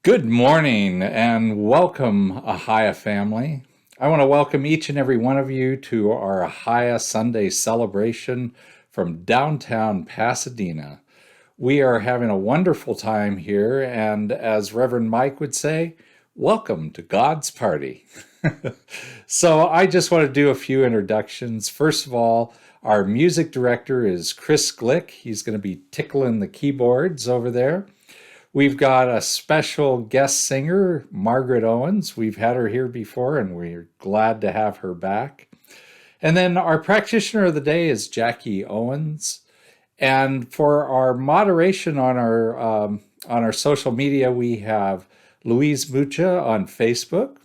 Good morning and welcome, Ahiah family. I want to welcome each and every one of you to our Ahiah Sunday Celebration from downtown Pasadena. We are having a wonderful time here, and as Reverend Mike would say, welcome to God's party. So I just want to do a few introductions. First of all, our music director is Chris Glick. He's going to be tickling the keyboards over there. We've got a special guest singer, Margaret Owens. We've had her here before, and we're glad to have her back. And then our practitioner of the day is Jackie Owens. And for our moderation on our social media, we have Louise Mucha on Facebook,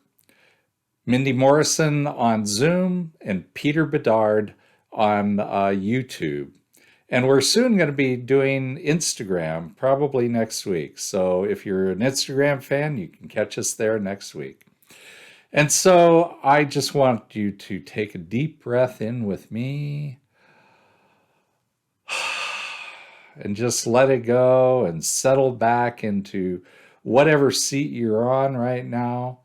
Mindy Morrison on Zoom, and Peter Bedard on YouTube. And we're soon going to be doing Instagram, probably next week. So if you're an Instagram fan, you can catch us there next week. And so I just want you to take a deep breath in with me and just let it go and settle back into whatever seat you're on right now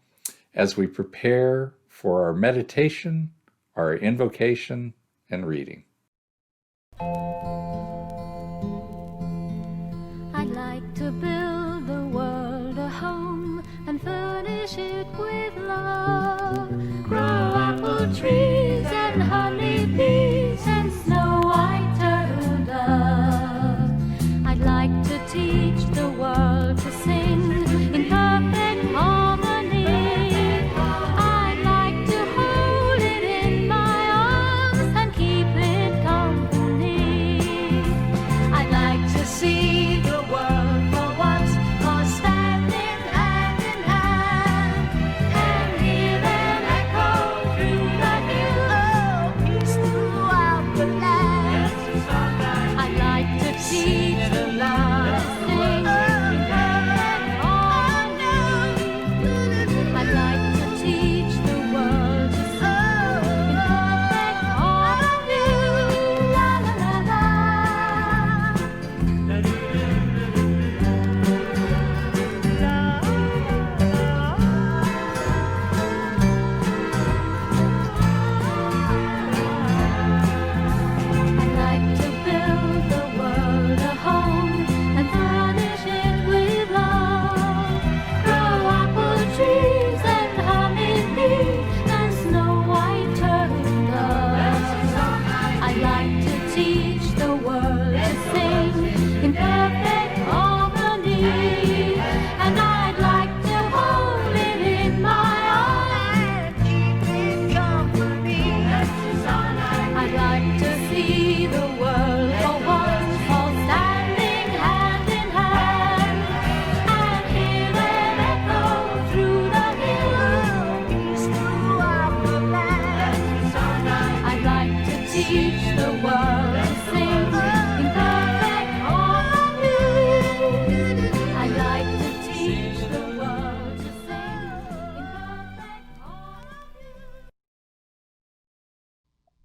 as we prepare for our meditation, our invocation, and reading. I'd like to build the world a home and furnish it with love. Grow apple trees and honey bees and snow white turtle doves. I'd like to teach the world to sing in perfect harmony. I'd like to hold it in my arms and keep it company. I'd like to see the world for once, all standing hand in hand, and hear them echo through the hills, peace throughout the land. I'd like to teach the world to sing in perfect harmony. I'd like to teach the world to sing in perfect harmony. La la la la. I'd like to build the world a home and furnish it with love. Grow apple trees and honeybees and snow white turtle doves. I'd like to teach the world to sing in perfect harmony, and I'd like to hold it in my arms and keep it company. I'd like to see the world for once, all standing hand in hand, and hear them echo through the hills, peace throughout the land. I'd like to teach the world to sing in perfect harmony. I'd like to teach the world to sing in perfect harmony.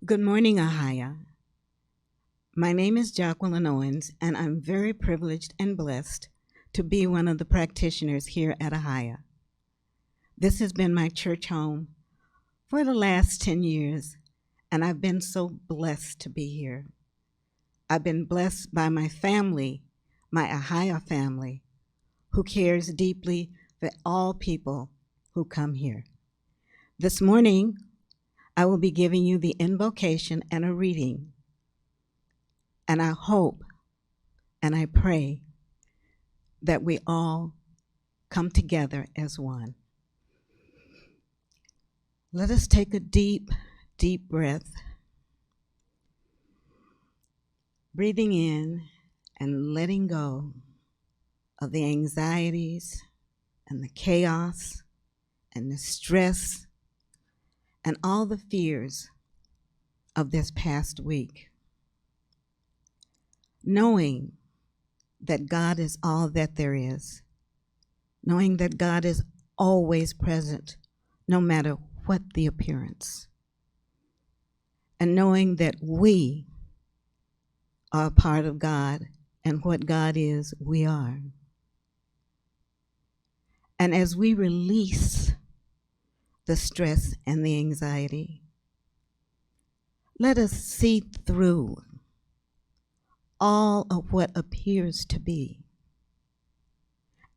Good morning, Ahiah. My name is Jacqueline Owens, and I'm very privileged and blessed to be one of the practitioners here at Ahiah. This has been my church home for the last 10 years, and I've been so blessed to be here. I've been blessed by my family, my Ahiah family, who cares deeply for all people who come here. This morning, I will be giving you the invocation and a reading. And I hope and I pray that we all come together as one. Let us take a deep, deep breath, breathing in and letting go of the anxieties and the chaos and the stress and all the fears of this past week. Knowing that God is all that there is, knowing that God is always present, no matter what the appearance, and knowing that we are a part of God, and what God is, we are. And as we release the stress and the anxiety, let us see through all of what appears to be,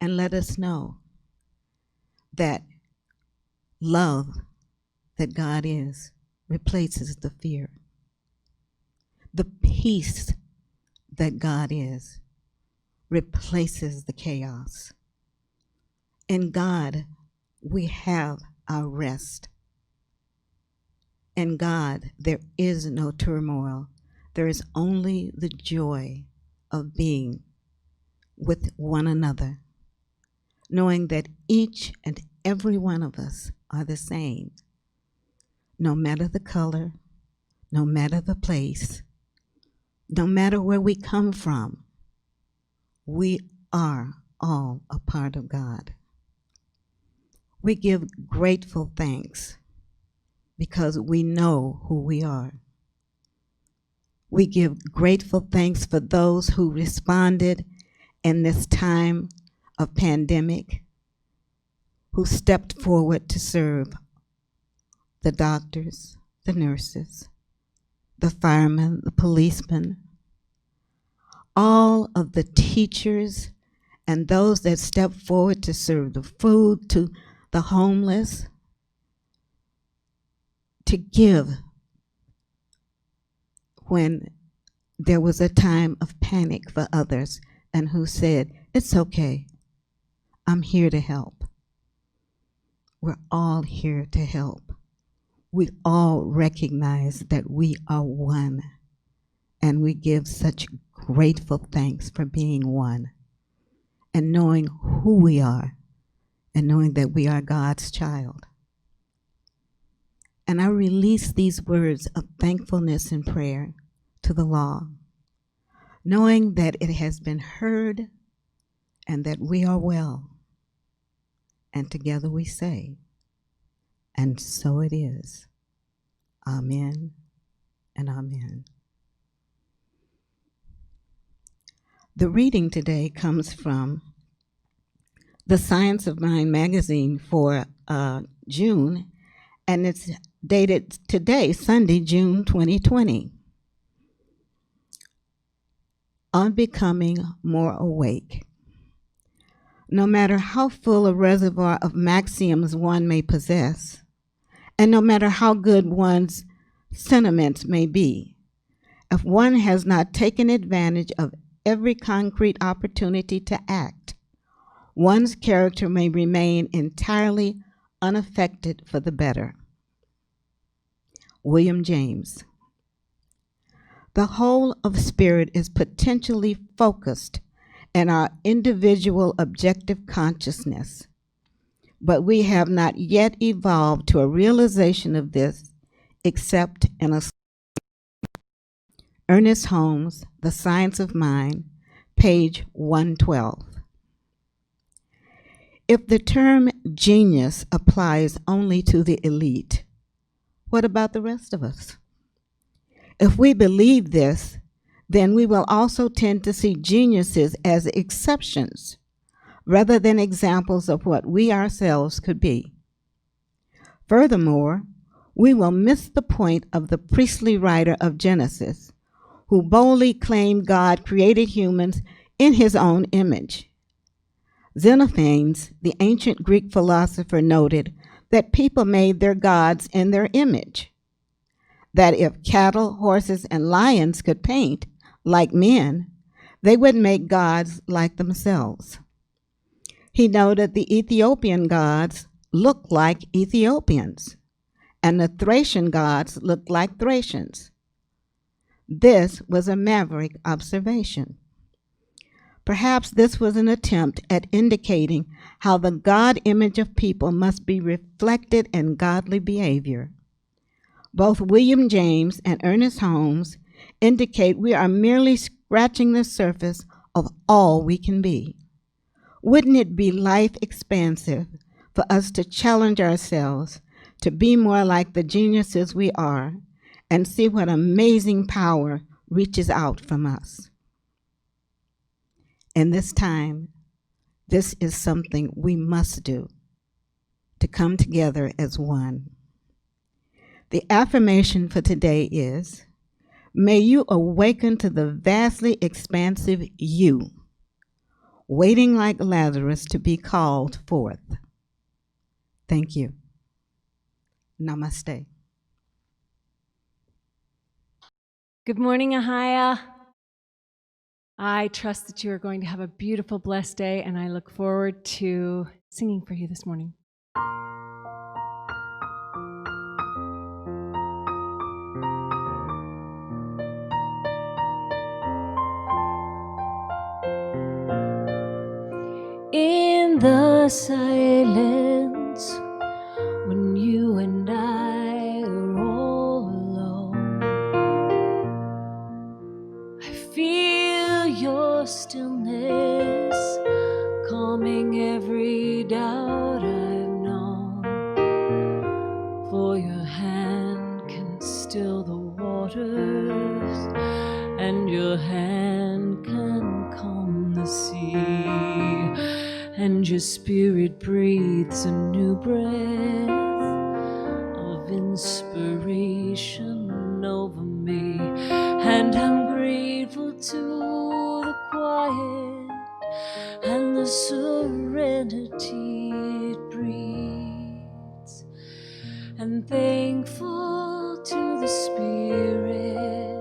and let us know that love that God is replaces the fear. The peace that God is replaces the chaos. In God, we have our rest. In God, there is no turmoil. There is only the joy of being with one another, knowing that each and every one of us are the same, no matter the color, no matter the place, no matter where we come from. We are all a part of God. We give grateful thanks because we know who we are. We give grateful thanks for those who responded in this time of pandemic, who stepped forward to serve the doctors, the nurses, the firemen, the policemen, all of the teachers and those that stepped forward to serve the food to the homeless, to give when there was a time of panic for others, and who said, "It's okay, I'm here to help." We're all here to help. We all recognize that we are one, and we give such grateful thanks for being one, and knowing who we are, and knowing that we are God's child. And I release these words of thankfulness and prayer to the law, knowing that it has been heard and that we are well. And together we say, and so it is. Amen and amen. The reading today comes from the Science of Mind magazine for June, and it's dated today, Sunday, June 2020. On becoming more awake. No matter how full a reservoir of maxioms one may possess, and no matter how good one's sentiments may be, if one has not taken advantage of every concrete opportunity to act, one's character may remain entirely unaffected for the better. William James. The whole of spirit is potentially focused in our individual objective consciousness, but we have not yet evolved to a realization of this except in a Ernest Holmes, The Science of Mind, page 112. If the term genius applies only to the elite, what about the rest of us? If we believe this, then we will also tend to see geniuses as exceptions rather than examples of what we ourselves could be. Furthermore, we will miss the point of the priestly writer of Genesis, who boldly claimed God created humans in his own image. Xenophanes, the ancient Greek philosopher, noted that people made their gods in their image, that if cattle, horses, and lions could paint like men, they would make gods like themselves. He noted the Ethiopian gods looked like Ethiopians, and the Thracian gods looked like Thracians. This was a maverick observation. Perhaps this was an attempt at indicating how the God image of people must be reflected in godly behavior. Both William James and Ernest Holmes indicate we are merely scratching the surface of all we can be. Wouldn't it be life expansive for us to challenge ourselves to be more like the geniuses we are and see what amazing power reaches out from us? In this time, This is something we must do, to come together as one. The affirmation for today is, may you awaken to the vastly expansive you, waiting like Lazarus to be called forth. Thank you. Namaste. Good morning, Ahiah. I trust that you are going to have a beautiful, blessed day, and I look forward to singing for you this morning. In the silence, when you and I are all alone, I feel your stillness, calming every doubt I've known. For your hand can still the waters, and your hand can calm the sea. And your spirit breathes a new breath of inspiration over me. And I'm grateful to the quiet and the serenity it breeds. And thankful to the Spirit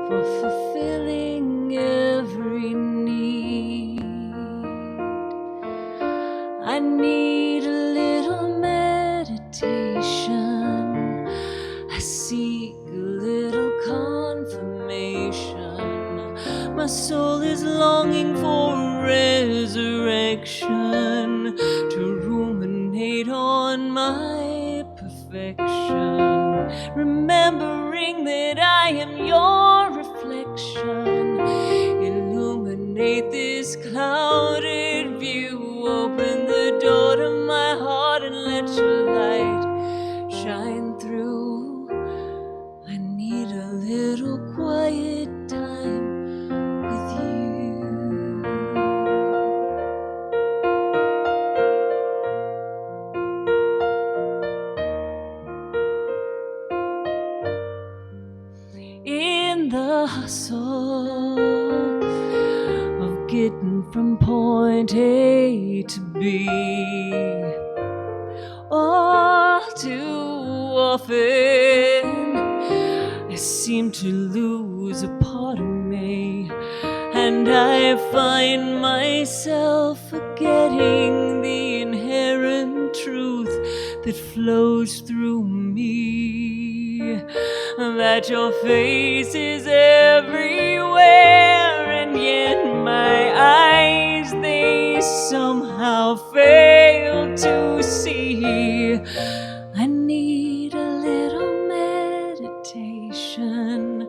for fulfilling every need. I need a little meditation. I seek a little confirmation. My soul is longing for resurrection, to ruminate on my perfection, remembering that I am your reflection. Illuminate this clouded view. Open the door to my heart and let your light shine through. I need a little quiet time with you. In the hustle of getting from point A to B, all too often I seem to lose a part of me, and I find myself forgetting the inherent truth that flows through me, that your face is everywhere, and yet my eyes, they somehow fail to see. I need a little meditation.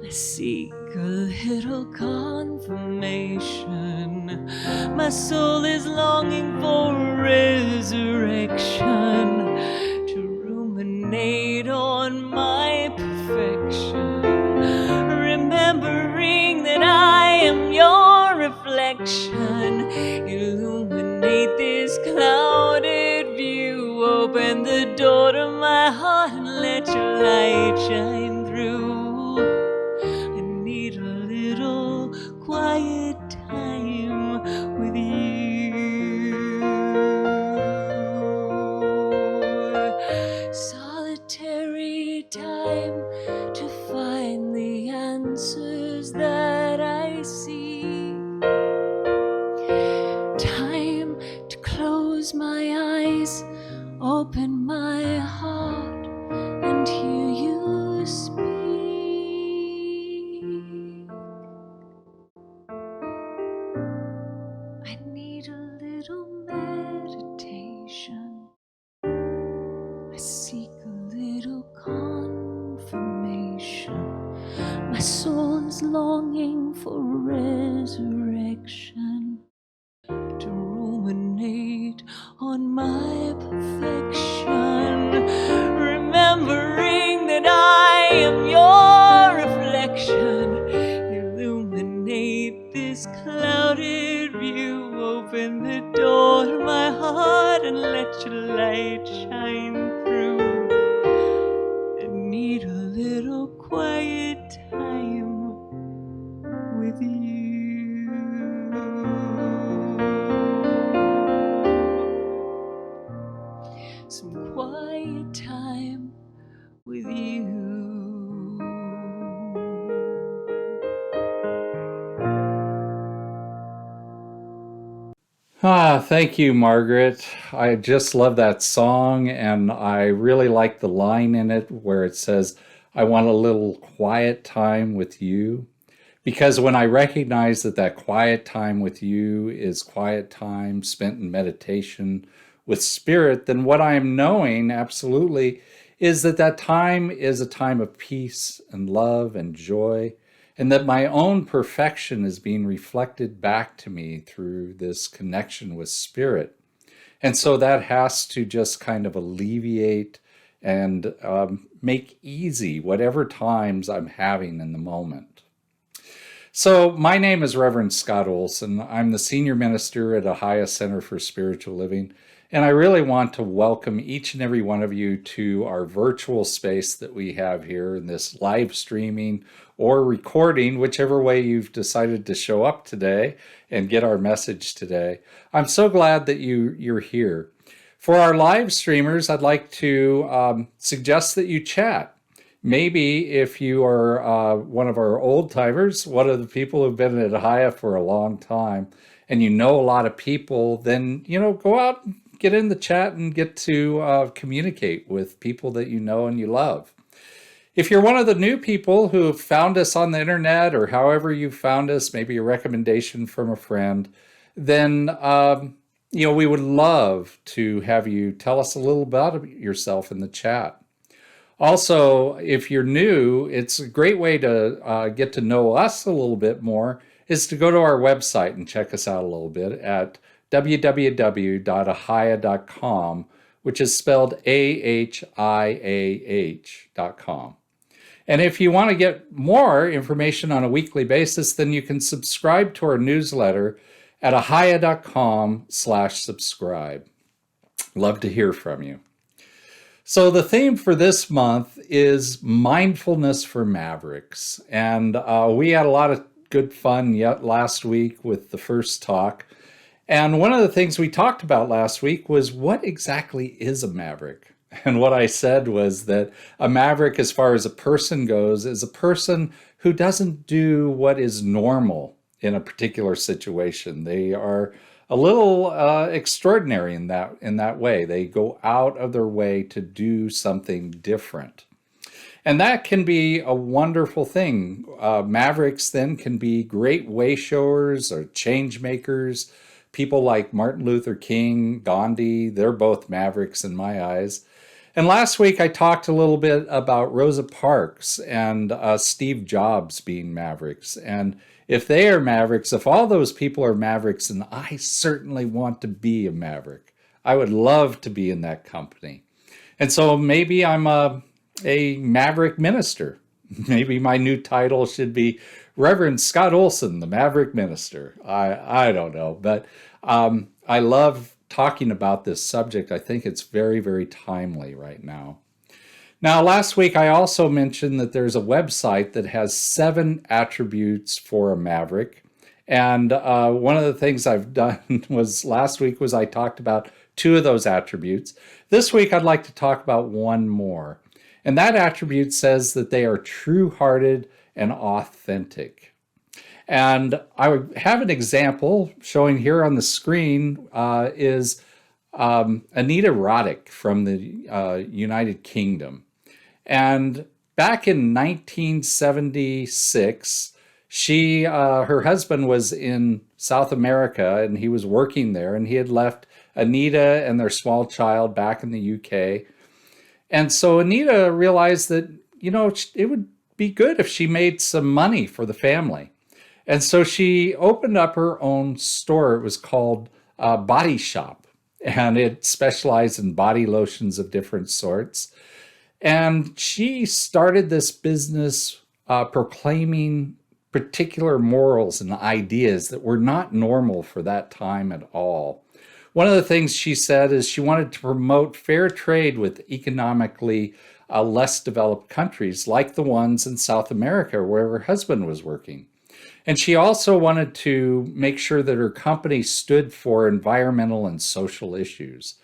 I seek a little confirmation. My soul is longing for resurrection, to ruminate on my perfection, remembering that I am your reflection. Illuminate this clouded view. Open the door to my heart and let your light shine through. I need a little quiet time with you. Solitary time to find the answers that I seek. Time to close my eyes, open my heart, and hear you speak. I need a little meditation. I seek a little confirmation. My soul is longing for resurrection, to ruminate on my perfection, remembering that I am your reflection. Illuminate this clouded view. Open the door to my heart and let your light shine through. I need a little quiet time with you. Some quiet time with you. Thank you, Margaret. I just love that song, and I really like the line in it where it says, I want a little quiet time with you. Because when I recognize that that quiet time with you is quiet time spent in meditation with spirit, then what I am knowing absolutely is that that time is a time of peace and love and joy, and that my own perfection is being reflected back to me through this connection with spirit. And so that has to just kind of alleviate and make easy whatever times I'm having in the moment. So my name is Reverend Scott Olson. I'm the senior minister at Ahiah Center for Spiritual Living, and I really want to welcome each and every one of you to our virtual space that we have here in this live streaming or recording, whichever way you've decided to show up today and get our message today. I'm so glad that you're here. For our live streamers, I'd like to suggest that you chat. Maybe if you are one of our old timers, one of the people who've been at Ahiah for a long time, and you know a lot of people, then, go out and get in the chat and get to communicate with people that you know and you love. If you're one of the new people who have found us on the internet or however you found us, maybe a recommendation from a friend, then, we would love to have you tell us a little about yourself in the chat. Also, if you're new, it's a great way to get to know us a little bit more is to go to our website and check us out a little bit at www.ahiah.com, which is spelled AHIAH.com. And if you want to get more information on a weekly basis, then you can subscribe to our newsletter at ahiah.com/subscribe. Love to hear from you. So the theme for this month is Mindfulness for Mavericks. And we had a lot of good fun yet last week with the first talk. And one of the things we talked about last week was what exactly is a maverick? And what I said was that a maverick, as far as a person goes, is a person who doesn't do what is normal in a particular situation. They are a little extraordinary in that way. They go out of their way to do something different. And that can be a wonderful thing. Mavericks then can be great way showers or change makers. People like Martin Luther King, Gandhi, they're both mavericks in my eyes. And last week I talked a little bit about Rosa Parks and Steve Jobs being mavericks. And if they are mavericks, if all those people are mavericks, then I certainly want to be a maverick. I would love to be in that company. And so maybe I'm a maverick minister. Maybe my new title should be Reverend Scott Olson, the Maverick Minister. I don't know, but I love talking about this subject. I think it's very, very timely right now. Now, last week I also mentioned that there's a website that has 7 attributes for a maverick. And one of the things I've done was last week was I talked about 2 of those attributes. This week I'd like to talk about one more. And that attribute says that they are true-hearted and authentic. And I have an example showing here on the screen is Anita Roddick from the United Kingdom. And back in 1976, her husband was in South America and he was working there, and he had left Anita and their small child back in the UK. And so Anita realized that, it would be good if she made some money for the family. And so she opened up her own store. It was called Body Shop, and it specialized in body lotions of different sorts. And she started this business proclaiming particular morals and ideas that were not normal for that time at all. One of the things she said is she wanted to promote fair trade with economically less developed countries like the ones in South America where her husband was working. And she also wanted to make sure that her company stood for environmental and social issues.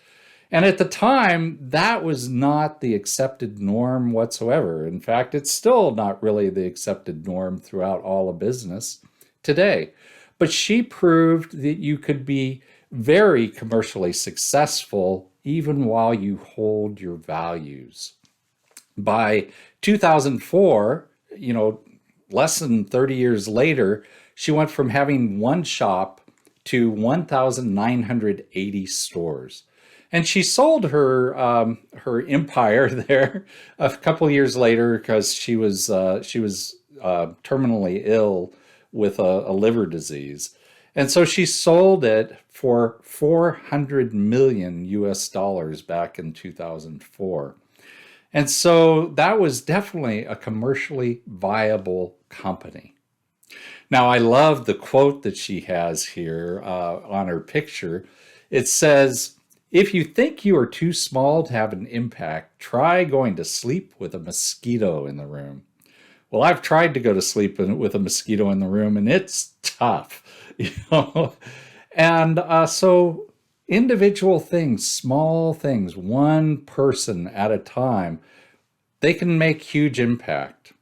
And at the time, that was not the accepted norm whatsoever. In fact, it's still not really the accepted norm throughout all of business today. But she proved that you could be very commercially successful even while you hold your values. By 2004, less than 30 years later, she went from having one shop to 1,980 stores. And she sold her her empire there a couple of years later because she was terminally ill with a liver disease. And so she sold it for 400 million US dollars back in 2004. And so that was definitely a commercially viable company. Now, I love the quote that she has here on her picture. It says, "If you think you are too small to have an impact, try going to sleep with a mosquito in the room." Well, I've tried to go to sleep with a mosquito in the room, and it's tough, And so individual things, small things, one person at a time, they can make huge impact.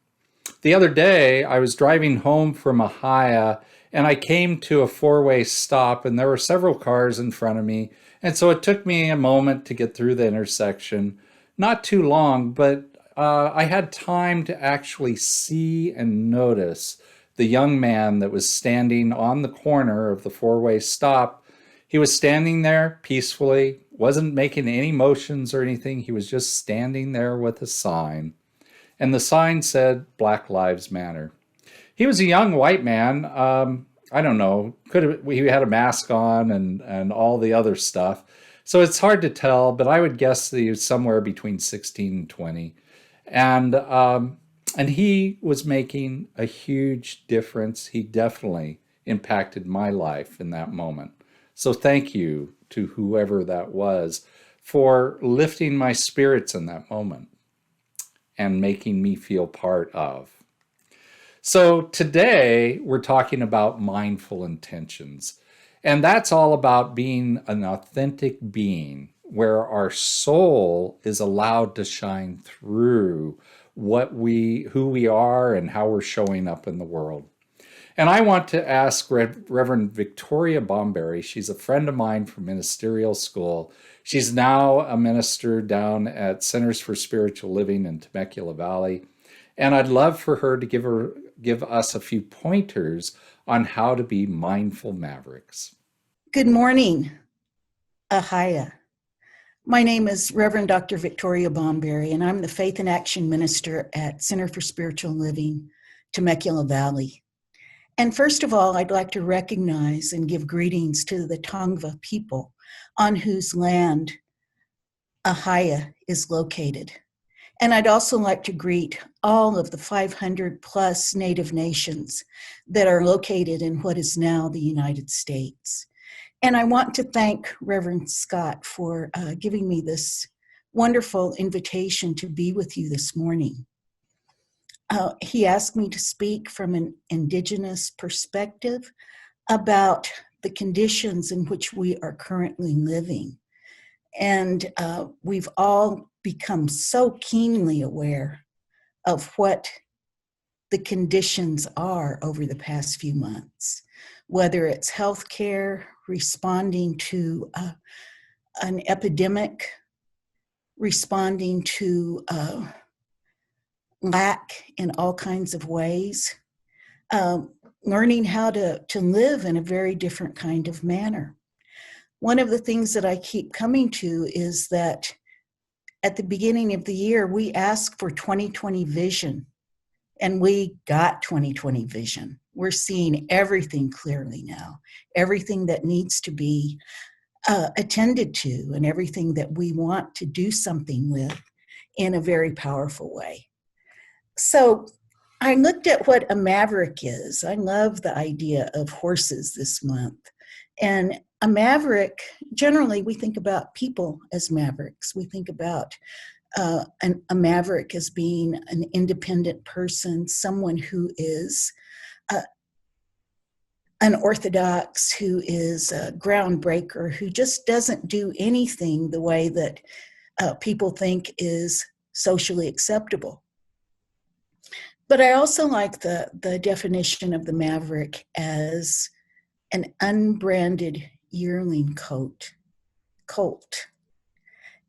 The other day, I was driving home from Ahiah, and I came to a four-way stop, and there were several cars in front of me. And so it took me a moment to get through the intersection. Not too long, but I had time to actually see and notice the young man that was standing on the corner of the four-way stop. He was standing there peacefully, wasn't making any motions or anything. He was just standing there with a sign. And the sign said, "Black Lives Matter." He was a young white man. I don't know, he had a mask on and all the other stuff. So it's hard to tell, but I would guess that he was somewhere between 16 and 20. And he was making a huge difference. He definitely impacted my life in that moment. So thank you to whoever that was for lifting my spirits in that moment and making me feel part of. So today we're talking about mindful intentions. And that's all about being an authentic being where our soul is allowed to shine through who we are and how we're showing up in the world. And I want to ask Reverend Victoria Bomberry. She's a friend of mine from ministerial school. She's now a minister down at Centers for Spiritual Living in Temecula Valley. And I'd love for her to give us a few pointers on how to be mindful Mavericks. Good morning, Ahiah. My name is Reverend Dr. Victoria Bomberry, and I'm the Faith and Action Minister at Center for Spiritual Living, Temecula Valley. And first of all, I'd like to recognize and give greetings to the Tongva people on whose land Ahiah is located. And I'd also like to greet all of the 500 plus Native nations that are located in what is now the United States. And I want to thank Reverend Scott for giving me this wonderful invitation to be with you this morning. He asked me to speak from an Indigenous perspective about the conditions in which we are currently living. And we've all become so keenly aware of what the conditions are over the past few months, whether it's healthcare, responding to an epidemic, responding to lack in all kinds of ways, learning how to live in a very different kind of manner. One of the things that I keep coming to is that at the beginning of the year, we asked for 2020 vision, and we got 2020 vision. We're seeing everything clearly now, everything that needs to be attended to, and everything that we want to do something with in a very powerful way. So I looked at what a maverick is. I love the idea of horses this month. And a maverick, generally, we think about people as mavericks. We think about a maverick as being an independent person, someone who is unorthodox, who is a groundbreaker, who just doesn't do anything the way that people think is socially acceptable. But I also like the definition of the maverick as an unbranded yearling colt.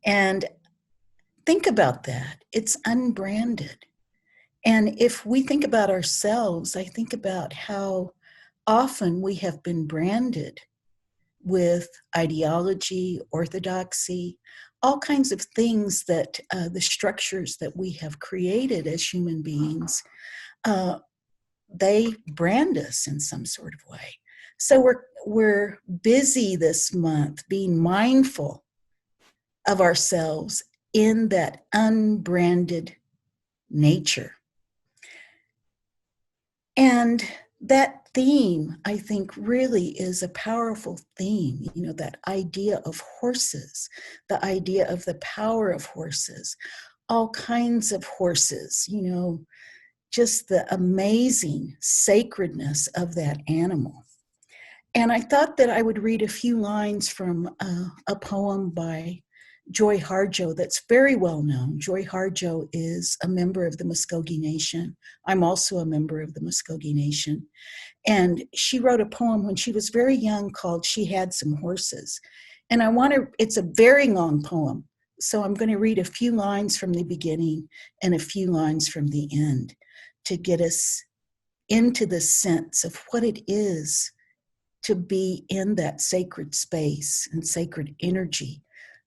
And think about that. It's unbranded. And if we think about ourselves, I think about how often we have been branded with ideology, orthodoxy, all kinds of things that the structures that we have created as human beings, they brand us in some sort of way. So we're busy this month being mindful of ourselves in that unbranded nature. And that theme, I think, really is a powerful theme, that idea of horses, the idea of the power of horses, all kinds of horses, just the amazing sacredness of that animal. And I thought that I would read a few lines from a poem by Joy Harjo that's very well known. Joy Harjo is a member of the Muskogee Nation. I'm also a member of the Muskogee Nation. And she wrote a poem when she was very young called She Had Some Horses. And it's a very long poem. So I'm going to read a few lines from the beginning and a few lines from the end to get us into the sense of what it is to be in that sacred space and sacred energy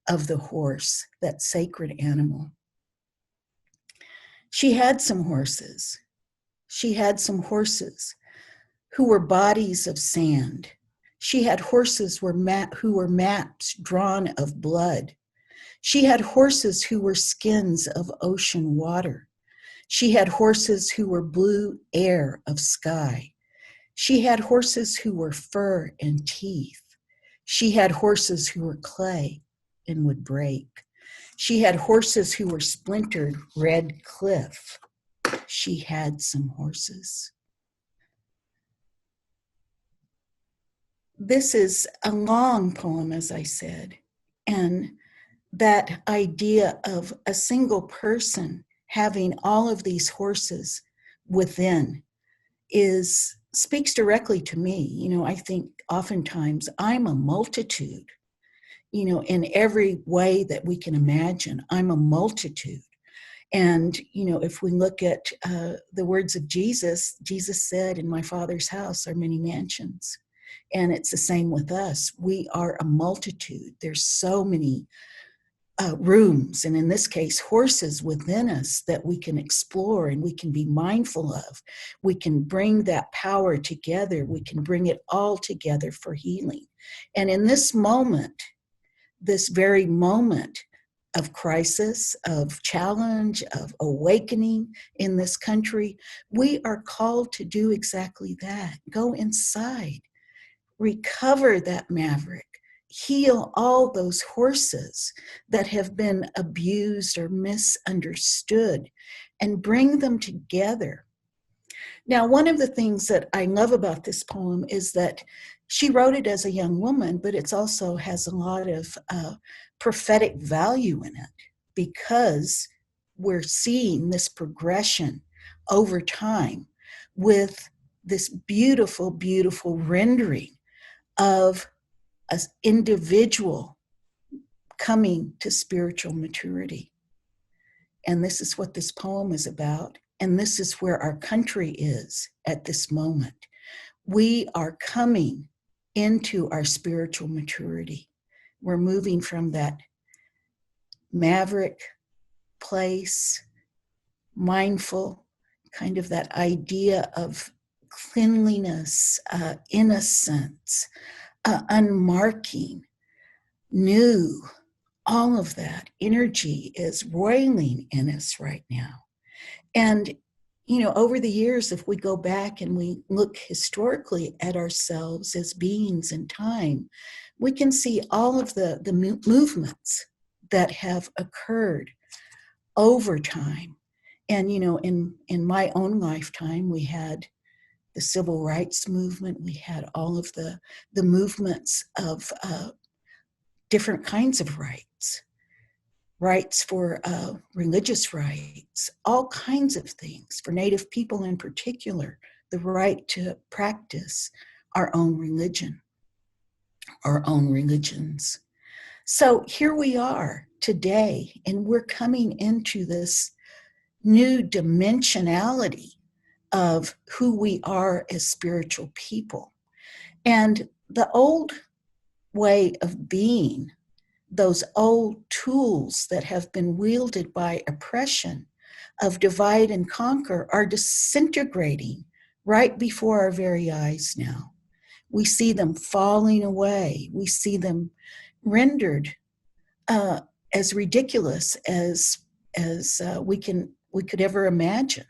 of the horse, that sacred animal. She had some horses. She had some horses who were bodies of sand. She had horses who were maps drawn of blood. She had horses who were skins of ocean water. She had horses who were blue air of sky. She had horses who were fur and teeth. She had horses who were clay and would break. She had horses who were splintered red cliff. She had some horses. This is a long poem, as I said, and that idea of a single person having all of these horses within speaks directly to me. I think oftentimes I'm a multitude, in every way that we can imagine. I'm a multitude. And, if we look at the words of Jesus, Jesus said, "In my Father's house are many mansions." And it's the same with us. We are a multitude. There's so many rooms, and in this case, horses within us that we can explore and we can be mindful of. We can bring that power together. We can bring it all together for healing. And in this moment, this very moment of crisis, of challenge, of awakening in this country, we are called to do exactly that. Go inside, recover that maverick, heal all those horses that have been abused or misunderstood, and bring them together. Now, one of the things that I love about this poem is that she wrote it as a young woman, but it also has a lot of prophetic value in it, because we're seeing this progression over time with this beautiful, beautiful rendering of an individual coming to spiritual maturity. And this is what this poem is about. And this is where our country is at this moment. We are coming into our spiritual maturity. We're moving from that maverick place, mindful, kind of that idea of cleanliness, innocence, unmarking, new. All of that energy is roiling in us right now. And, over the years, if we go back and we look historically at ourselves as beings in time, we can see all of the movements that have occurred over time. And, in my own lifetime, we had the civil rights movement, we had all of the movements of different kinds of rights for religious rights, all kinds of things, for Native people in particular, the right to practice our own religion, our own religions. So here we are today, and we're coming into this new dimensionality of who we are as spiritual people. And the old way of being, those old tools that have been wielded by oppression of divide and conquer, are disintegrating right before our very eyes now. We see them falling away. We see them rendered as ridiculous as we could ever imagine.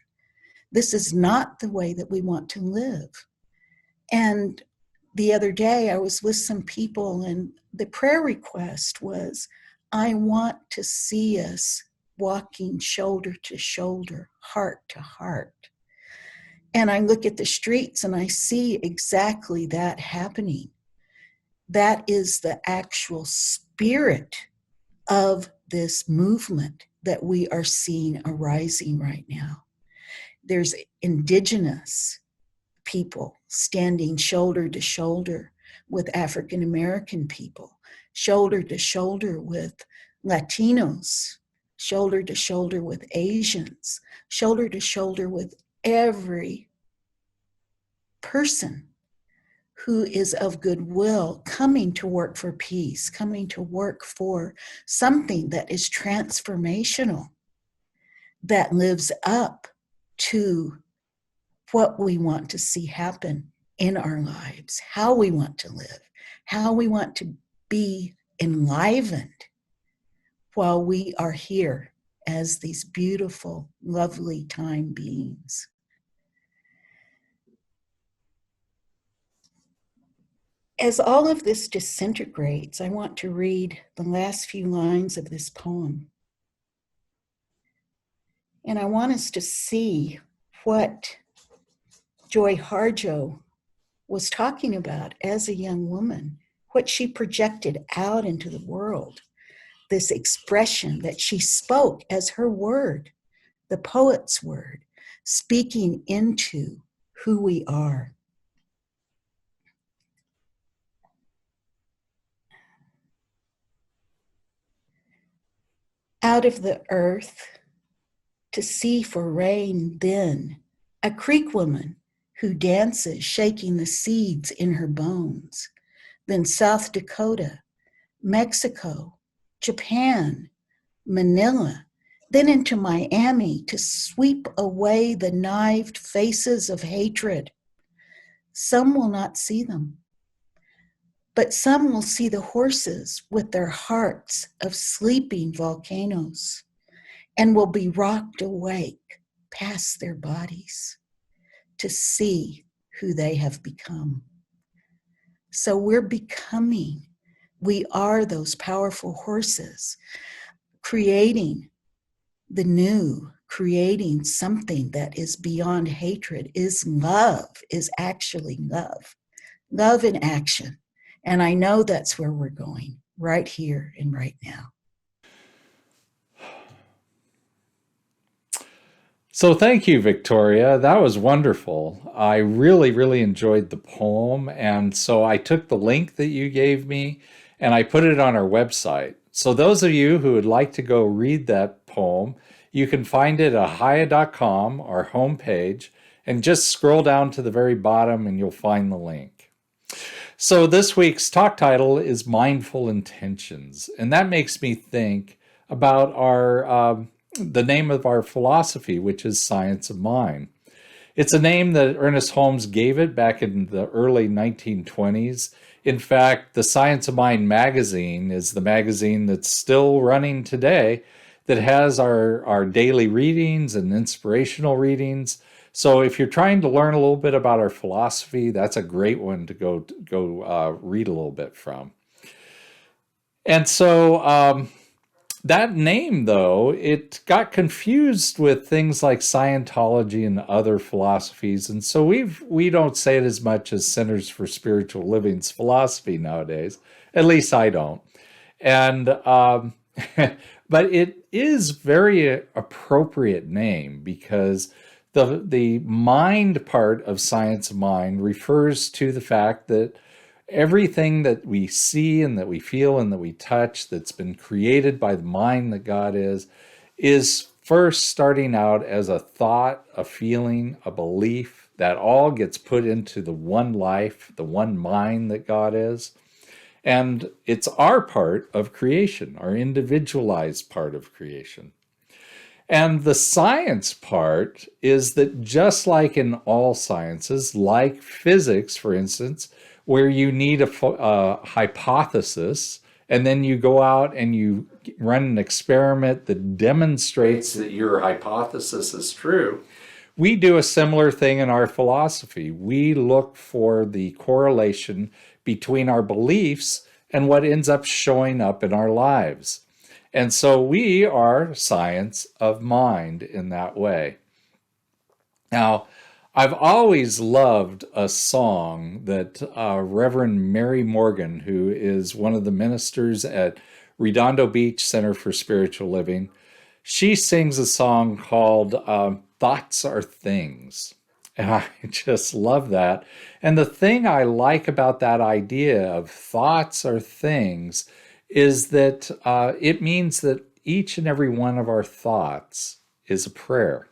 This is not the way that we want to live. And the other day I was with some people, and the prayer request was, I want to see us walking shoulder to shoulder, heart to heart. And I look at the streets and I see exactly that happening. That is the actual spirit of this movement that we are seeing arising right now. There's indigenous people standing shoulder to shoulder with African American people, shoulder to shoulder with Latinos, shoulder to shoulder with Asians, shoulder to shoulder with every person who is of goodwill, coming to work for peace, coming to work for something that is transformational, that lives up to what we want to see happen in our lives, how we want to live, how we want to be enlivened while we are here as these beautiful, lovely time beings. As all of this disintegrates, I want to read the last few lines of this poem. And I want us to see what Joy Harjo was talking about as a young woman, what she projected out into the world, this expression that she spoke as her word, the poet's word, speaking into who we are. Out of the earth to sea for rain, then a Creek woman who dances, shaking the seeds in her bones. Then South Dakota, Mexico, Japan, Manila, then into Miami to sweep away the knived faces of hatred. Some will not see them, but some will see the horses with their hearts of sleeping volcanoes and will be rocked awake past their bodies to see who they have become. So we're becoming, we are those powerful horses, creating the new, creating something that is beyond hatred, is love, is actually love. Love in action. And I know that's where we're going, right here and right now. So thank you, Victoria. That was wonderful. I really, really enjoyed the poem. And so I took the link that you gave me and I put it on our website. So those of you who would like to go read that poem, you can find it at ahiah.com, our homepage, and just scroll down to the very bottom and you'll find the link. So this week's talk title is Mindful Intentions. And that makes me think about the name of our philosophy, which is Science of Mind. It's a name that Ernest Holmes gave it back in the early 1920s. In fact, the Science of Mind magazine is the magazine that's still running today that has our daily readings and inspirational readings. So if you're trying to learn a little bit about our philosophy, that's a great one to go read a little bit from. And so that name, though, it got confused with things like Scientology and other philosophies. And so we don't say it as much as Centers for Spiritual Living's philosophy nowadays. At least I don't. And but it is very appropriate name because the mind part of science of mind refers to the fact that everything that we see and that we feel and that we touch that's been created by the mind that God is first starting out as a thought, a feeling, a belief that all gets put into the one life, the one mind that God is. And it's our part of creation, our individualized part of creation. And the science part is that just like in all sciences, like physics, for instance, where you need a hypothesis, and then you go out and you run an experiment that demonstrates that your hypothesis is true, we do a similar thing in our philosophy. We look for the correlation between our beliefs and what ends up showing up in our lives. And so we are science of mind in that way. Now, I've always loved a song that Reverend Mary Morgan, who is one of the ministers at Redondo Beach Center for Spiritual Living, she sings a song called Thoughts Are Things. And I just love that. And the thing I like about that idea of thoughts are things is that it means that each and every one of our thoughts is a prayer.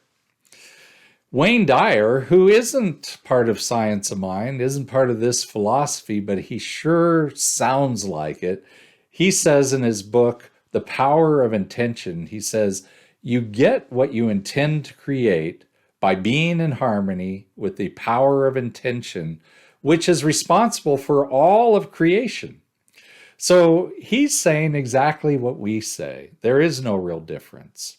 Wayne Dyer, who isn't part of Science of Mind, isn't part of this philosophy, but he sure sounds like it. He says in his book, The Power of Intention, he says, you get what you intend to create by being in harmony with the power of intention, which is responsible for all of creation. So he's saying exactly what we say. There is no real difference.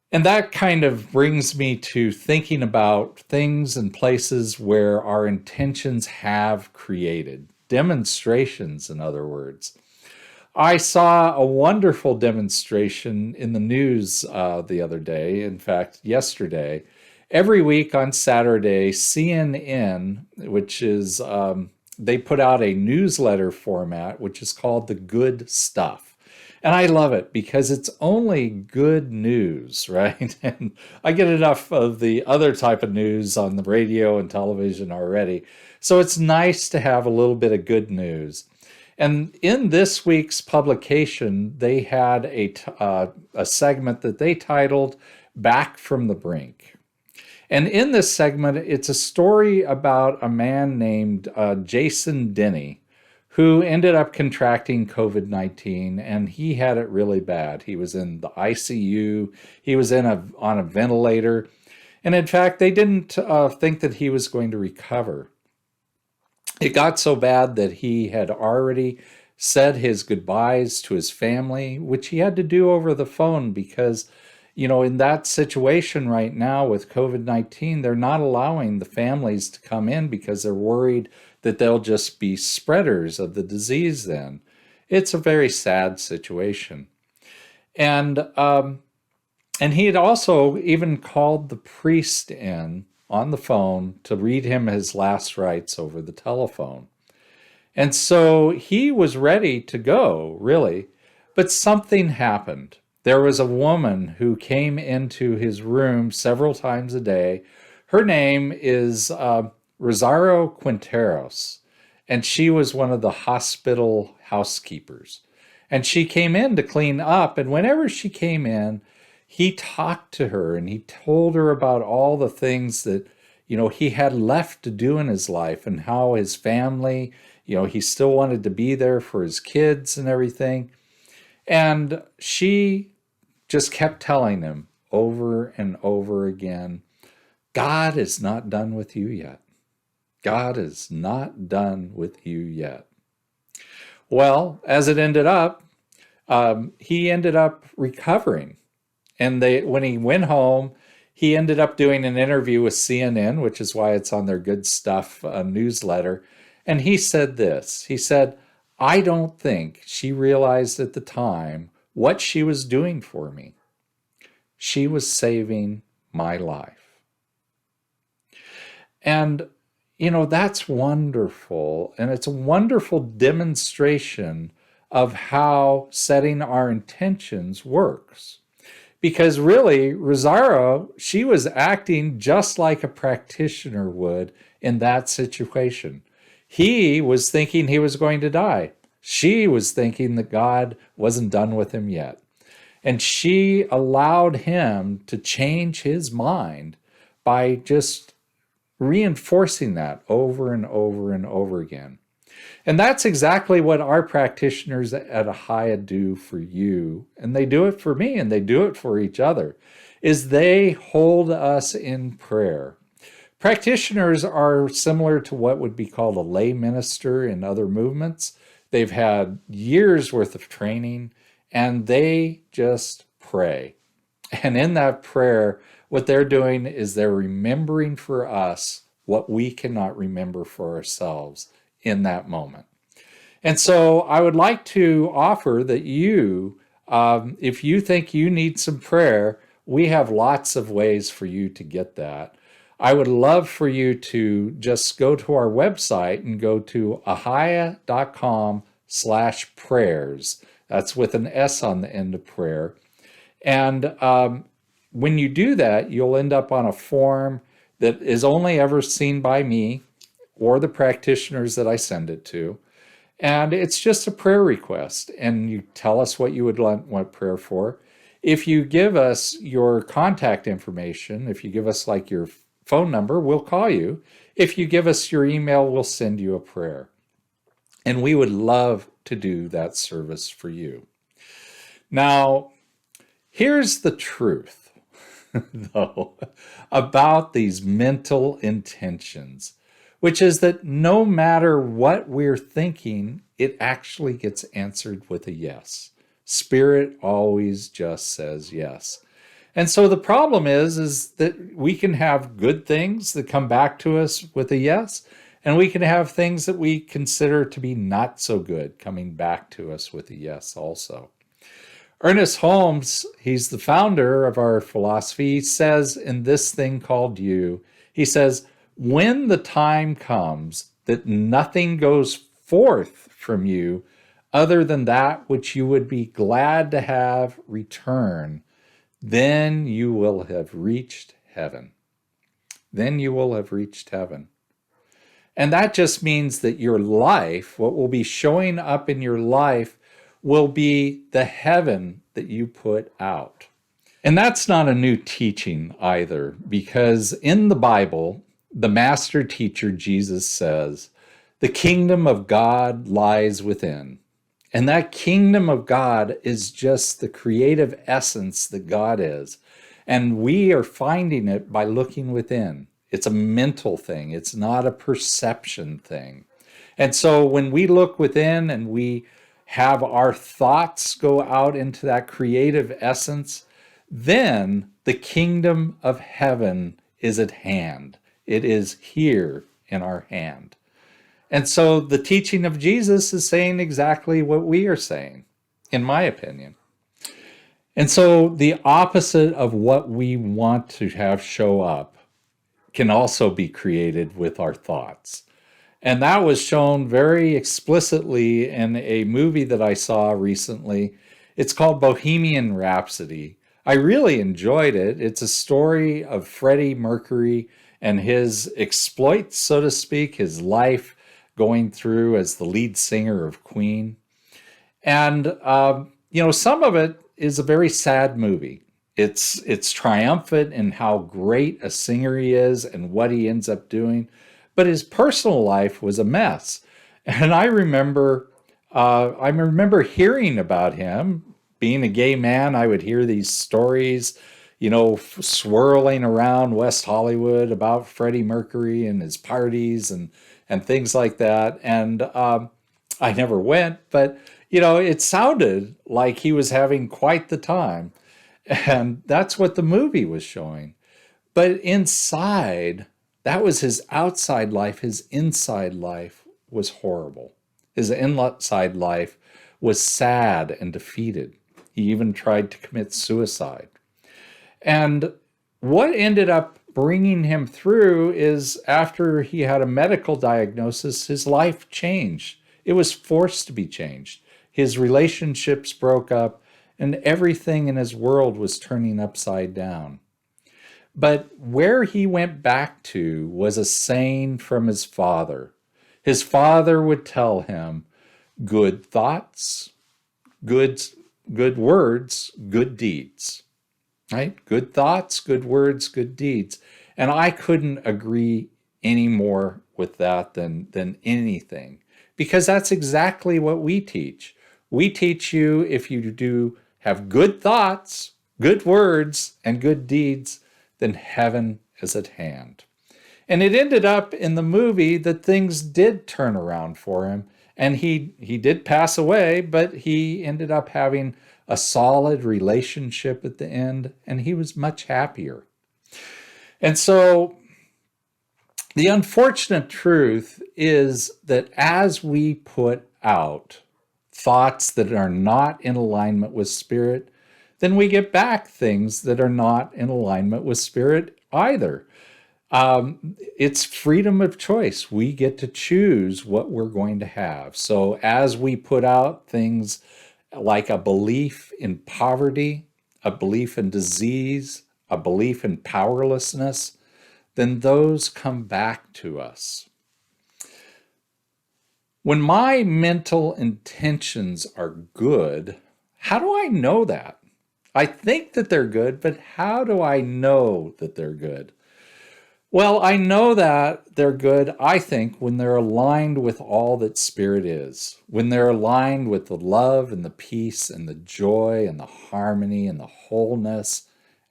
And that kind of brings me to thinking about things and places where our intentions have created, demonstrations, in other words. I saw a wonderful demonstration in the news the other day, in fact, yesterday. Every week on Saturday, CNN, which is, they put out a newsletter format, which is called The Good Stuff. And I love it because it's only good news, right? And I get enough of the other type of news on the radio and television already. So it's nice to have a little bit of good news. And in this week's publication, they had a segment that they titled Back from the Brink. And in this segment, it's a story about a man named Jason Denny, who ended up contracting COVID-19, and he had it really bad. He was in the ICU. He was on a ventilator. And in fact, they didn't think that he was going to recover. It got so bad that he had already said his goodbyes to his family, which he had to do over the phone because, you know, in that situation right now with COVID-19, they're not allowing the families to come in because they're worried that they'll just be spreaders of the disease then. It's a very sad situation. And he had also even called the priest in on the phone to read him his last rites over the telephone. And so he was ready to go, really, but something happened. There was a woman who came into his room several times a day. Her name is Rosario Quinteros, and she was one of the hospital housekeepers. And she came in to clean up, and whenever she came in, he talked to her and he told her about all the things that, you know, he had left to do in his life and how his family, you know, he still wanted to be there for his kids and everything. And she just kept telling him over and over again, God is not done with you yet. God is not done with you yet. Well, as it ended up, he ended up recovering. And when he went home, he ended up doing an interview with CNN, which is why it's on their Good Stuff newsletter. And he said this. He said, I don't think she realized at the time what she was doing for me. She was saving my life. And, that's wonderful. And it's a wonderful demonstration of how setting our intentions works. Because really, Rosario, she was acting just like a practitioner would in that situation. He was thinking he was going to die. She was thinking that God wasn't done with him yet. And she allowed him to change his mind by just reinforcing that over and over and over again. And that's exactly what our practitioners at Ahiah do for you. And they do it for me, and they do it for each other, is they hold us in prayer. Practitioners are similar to what would be called a lay minister in other movements. They've had years worth of training, and they just pray. And in that prayer, what they're doing is they're remembering for us what we cannot remember for ourselves in that moment. And so I would like to offer that you, if you think you need some prayer, we have lots of ways for you to get that. I would love for you to just go to our website and go to ahiah.com/prayers. That's with an S on the end of prayer. And when you do that, you'll end up on a form that is only ever seen by me or the practitioners that I send it to. And it's just a prayer request. And you tell us what you would want prayer for. If you give us your contact information, if you give us like your phone number, we'll call you. If you give us your email, we'll send you a prayer. And we would love to do that service for you. Now, here's the truth, though, about these mental intentions, which is that no matter what we're thinking, it actually gets answered with a yes. Spirit always just says yes. And so the problem is that we can have good things that come back to us with a yes, and we can have things that we consider to be not so good coming back to us with a yes also. Ernest Holmes, he's the founder of our philosophy, he says in this thing called you, he says, when the time comes that nothing goes forth from you other than that which you would be glad to have return, then you will have reached heaven. Then you will have reached heaven. And that just means that your life, what will be showing up in your life, will be the heaven that you put out. And that's not a new teaching either, because in the Bible, the master teacher Jesus says, the kingdom of God lies within. And that kingdom of God is just the creative essence that God is. And we are finding it by looking within. It's a mental thing. It's not a perception thing. And so when we look within and we have our thoughts go out into that creative essence, then the kingdom of heaven is at hand. It is here in our hand. And so the teaching of Jesus is saying exactly what we are saying, in my opinion. And so the opposite of what we want to have show up can also be created with our thoughts. And that was shown very explicitly in a movie that I saw recently. It's called Bohemian Rhapsody. I really enjoyed it. It's a story of Freddie Mercury and his exploits, so to speak, his life going through as the lead singer of Queen. And, some of it is a very sad movie. It's triumphant in how great a singer he is and what he ends up doing. But his personal life was a mess. And I remember hearing about him. Being a gay man, I would hear these stories, swirling around West Hollywood about Freddie Mercury and his parties and things like that. And I never went, but, it sounded like he was having quite the time. And that's what the movie was showing. But inside, that was his outside life. His inside life was horrible. His inside life was sad and defeated. He even tried to commit suicide. And what ended up bringing him through is after he had a medical diagnosis, his life changed. It was forced to be changed. His relationships broke up, and everything in his world was turning upside down. But where he went back to was a saying from his father. His father would tell him, good thoughts, good words, good deeds. Right? Good thoughts, good words, good deeds. And I couldn't agree any more with that than anything, because that's exactly what we teach. We teach you, if you do have good thoughts, good words, and good deeds, then heaven is at hand. And it ended up in the movie that things did turn around for him, and he did pass away, but he ended up having a solid relationship at the end, and he was much happier. And so the unfortunate truth is that as we put out thoughts that are not in alignment with Spirit, then we get back things that are not in alignment with Spirit either. It's freedom of choice. We get to choose what we're going to have. So as we put out things like a belief in poverty, a belief in disease, a belief in powerlessness, then those come back to us. When my mental intentions are good, how do I know that? I think that they're good, but how do I know that they're good? Well, I know that they're good, I think, when they're aligned with all that Spirit is, when they're aligned with the love and the peace and the joy and the harmony and the wholeness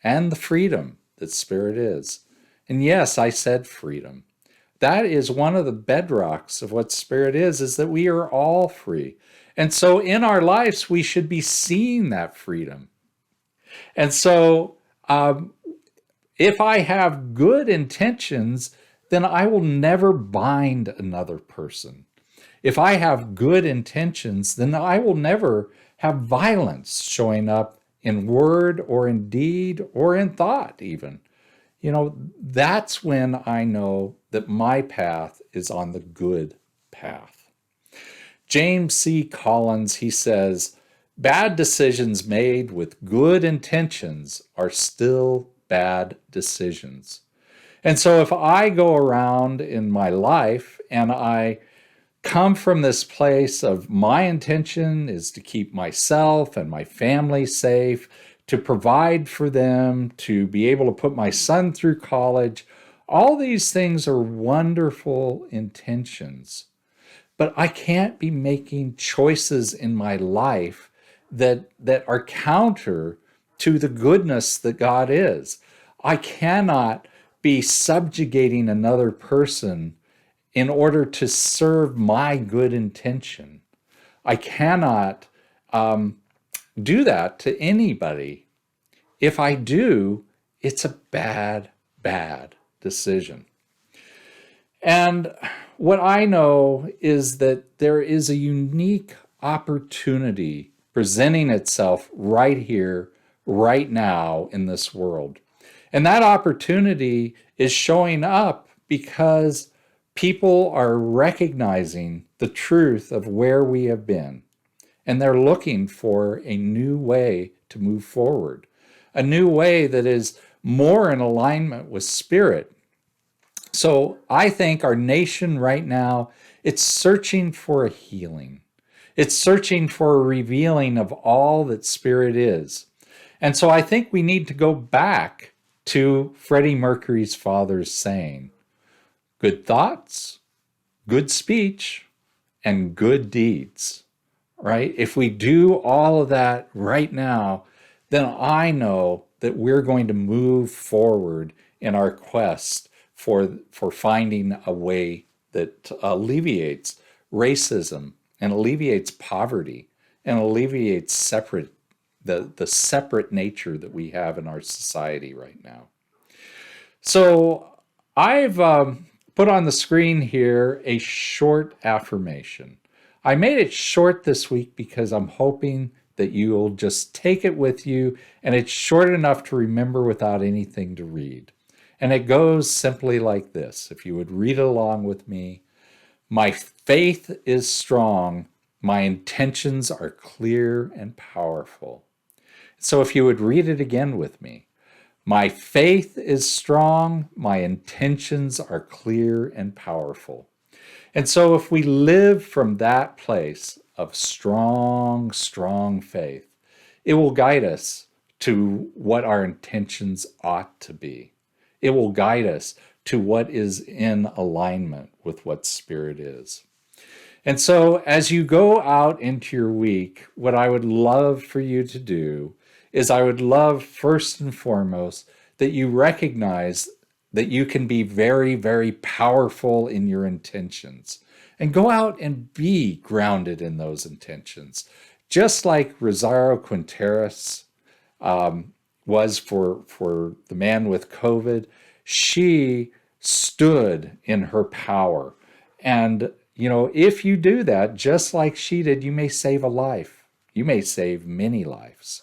and the freedom that Spirit is. And yes, I said freedom. That is one of the bedrocks of what Spirit is that we are all free. And so in our lives, we should be seeing that freedom. And so, if I have good intentions, then I will never bind another person. If I have good intentions, then I will never have violence showing up in word or in deed or in thought even. That's when I know that my path is on the good path. James C. Collins, he says, bad decisions made with good intentions are still bad decisions. And so if I go around in my life and I come from this place of my intention is to keep myself and my family safe, to provide for them, to be able to put my son through college, all these things are wonderful intentions. But I can't be making choices in my life that are counter to the goodness that God is. I cannot be subjugating another person in order to serve my good intention. I cannot do that to anybody. If I do, it's a bad, bad decision. And what I know is that there is a unique opportunity presenting itself right here, right now in this world. And that opportunity is showing up because people are recognizing the truth of where we have been. And they're looking for a new way to move forward, a new way that is more in alignment with Spirit. So I think our nation right now, it's searching for a healing. It's searching for a revealing of all that Spirit is. And so I think we need to go back to Freddie Mercury's father's saying, good thoughts, good speech, and good deeds, right? If we do all of that right now, then I know that we're going to move forward in our quest for finding a way that alleviates racism and alleviates poverty and alleviates the separate nature that we have in our society right now. So I've put on the screen here a short affirmation. I made it short this week because I'm hoping that you'll just take it with you, and it's short enough to remember without anything to read. And it goes simply like this. If you would read along with me, my faith is strong, my intentions are clear and powerful. So if you would read it again with me, my faith is strong, my intentions are clear and powerful. And so if we live from that place of strong, strong faith, it will guide us to what our intentions ought to be. It will guide us to what is in alignment with what Spirit is. And so as you go out into your week, what I would love for you to do is I would love first and foremost that you recognize that you can be very, very powerful in your intentions. And go out and be grounded in those intentions. Just like Rosario Quinteros was for the man with COVID, she stood in her power. And, you know, if you do that, just like she did, you may save a life. You may save many lives.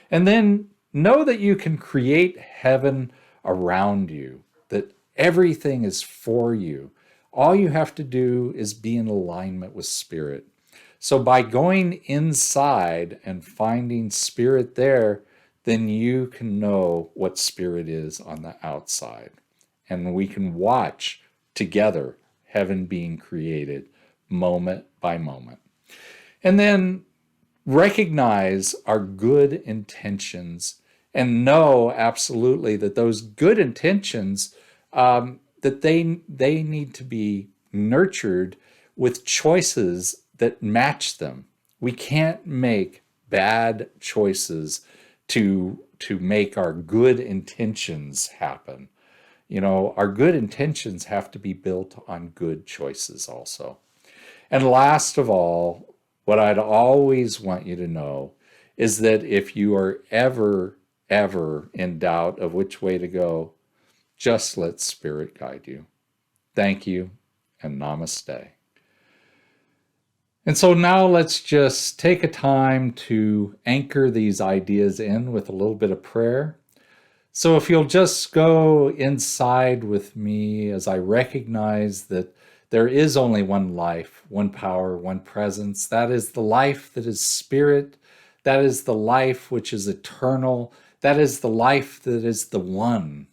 And then know that you can create heaven around you, that everything is for you. All you have to do is be in alignment with Spirit. So by going inside and finding Spirit there, then you can know what Spirit is on the outside. And we can watch together heaven being created moment by moment. And then recognize our good intentions and know absolutely that those good intentions, that they need to be nurtured with choices that match them. We can't make bad choices to make our good intentions happen. You know, our good intentions have to be built on good choices also. And last of all, what I'd always want you to know is that if you are ever in doubt of which way to go, just let Spirit guide you. Thank you, and namaste. And so now let's just take a time to anchor these ideas in with a little bit of prayer. So if you'll just go inside with me as I recognize that there is only one life, one power, one presence. That is the life that is Spirit. That is the life which is eternal. That is the life that is the one.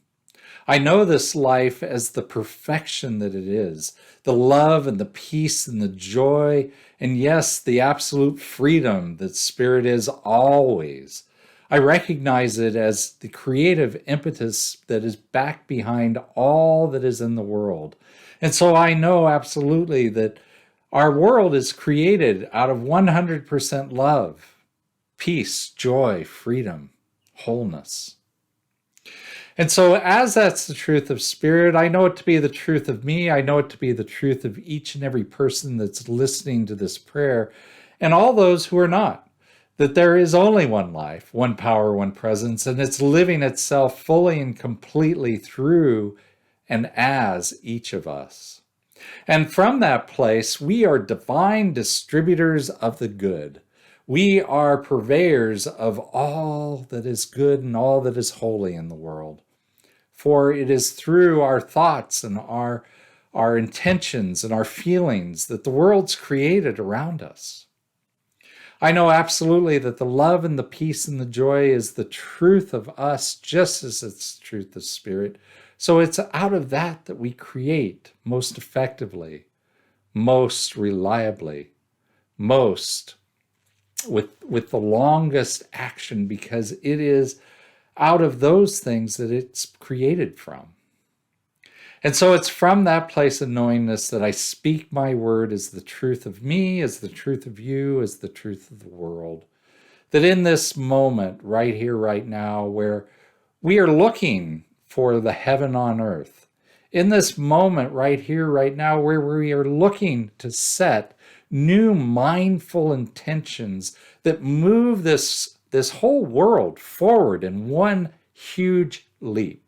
I know this life as the perfection that it is, the love and the peace and the joy, and yes, the absolute freedom that Spirit is always. I recognize it as the creative impetus that is back behind all that is in the world. And so I know absolutely that our world is created out of 100% love, peace, joy, freedom, wholeness. And so as that's the truth of Spirit, I know it to be the truth of me. I know it to be the truth of each and every person that's listening to this prayer, and all those who are not, that there is only one life, one power, one presence, and it's living itself fully and completely through and as each of us. And from that place, we are divine distributors of the good. We are purveyors of all that is good and all that is holy in the world. For it is through our thoughts and our intentions and our feelings that the world's created around us. I know absolutely that the love and the peace and the joy is the truth of us, just as it's the truth of Spirit. So it's out of that that we create most effectively, most reliably, most with the longest action, because it is out of those things that it's created from. And so it's from that place of knowingness that I speak my word as the truth of me, as the truth of you, as the truth of the world. That in this moment, right here, right now, where we are looking for the heaven on earth, in this moment right here, right now, where we are looking to set new mindful intentions that move this whole world forward in one huge leap.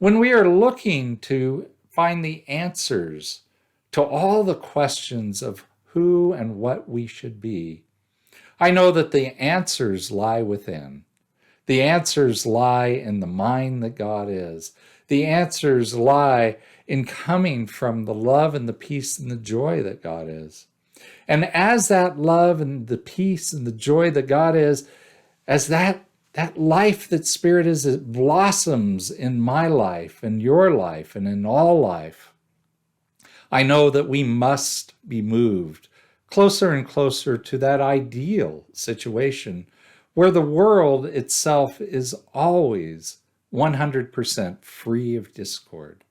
when we are looking to find the answers to all the questions of who and what we should be, I know that the answers lie within. The answers lie in the mind that God is. The answers lie in coming from the love and the peace and the joy that God is. And as that love and the peace and the joy that God is, as that life that Spirit is, it blossoms in my life, in your life, and in all life, I know that we must be moved closer and closer to that ideal situation where the world itself is always 100% free of discord.